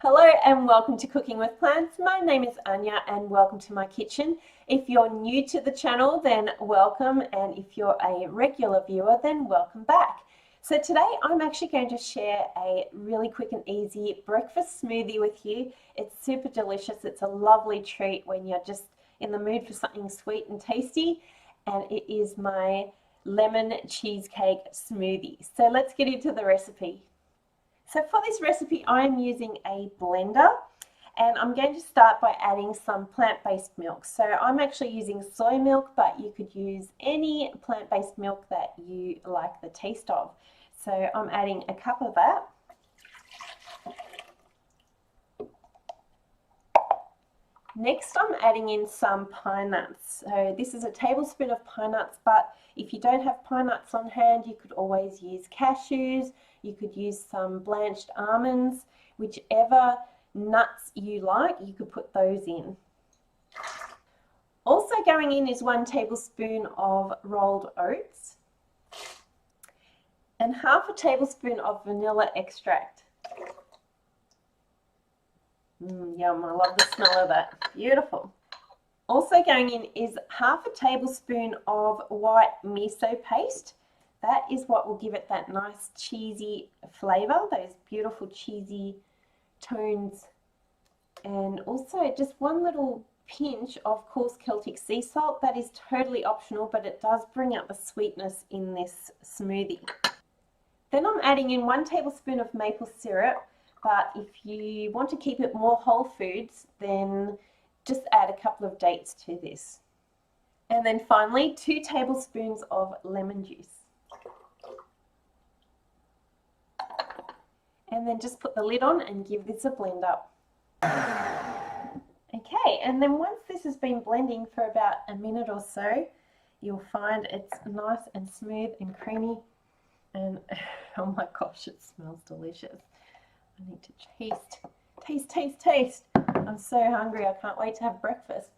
Hello and welcome to Cooking with Plants. My name is Anya and welcome to my kitchen. If you're new to the channel, then welcome, and if you're a regular viewer, then welcome back. So today I'm actually going to share a really quick and easy breakfast smoothie with you. It's super delicious. It's a lovely treat when you're just in the mood for something sweet and tasty, and it is my lemon cheesecake smoothie. So let's get into the recipe. So for this recipe, I'm using a blender, and I'm going to start by adding some plant-based milk. So I'm actually using soy milk, but you could use any plant-based milk that you like the taste of. So I'm adding a cup of that. Next, I'm adding in some pine nuts. So this is a tablespoon of pine nuts, but if you don't have pine nuts on hand, you could always use cashews. You could use some blanched almonds, whichever nuts you like, you could put those in. Also going in is 1 tablespoon of rolled oats and half a tablespoon of vanilla extract. Yum, I love the smell of that. Beautiful. Also going in is half a tablespoon of white miso paste. That is what will give it that nice cheesy flavor, those beautiful cheesy tones. And also just 1 little pinch of coarse Celtic sea salt. That is totally optional, but it does bring out the sweetness in this smoothie. Then I'm adding in 1 tablespoon of maple syrup. But if you want to keep it more whole foods, then just add a couple of dates to this. And then finally, 2 tablespoons of lemon juice. And then just put the lid on and give this a blend up. Okay, and then once this has been blending for about a minute or so, you'll find it's nice and smooth and creamy. And oh my gosh, it smells delicious. I need to taste. I'm so hungry. I can't wait to have breakfast.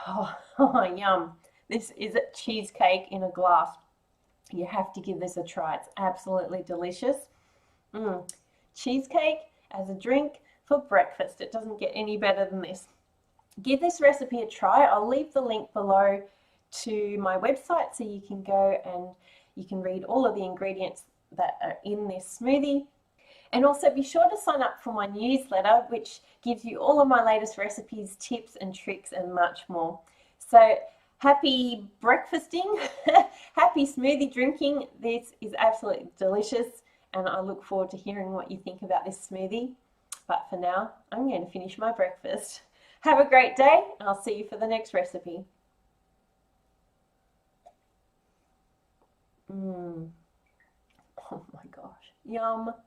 Oh, yum. This is a cheesecake in a glass. You have to give this a try. It's absolutely delicious. Cheesecake as a drink for breakfast. It doesn't get any better than this. Give this recipe a try. I'll leave the link below to my website so you can go and you can read all of the ingredients that are in this smoothie. And also be sure to sign up for my newsletter, which gives you all of my latest recipes, tips and tricks and much more. So happy breakfasting, happy smoothie drinking. This is absolutely delicious, and I look forward to hearing what you think about this smoothie. But for now, I'm going to finish my breakfast. Have a great day, and I'll see you for the next recipe. Oh my gosh, yum.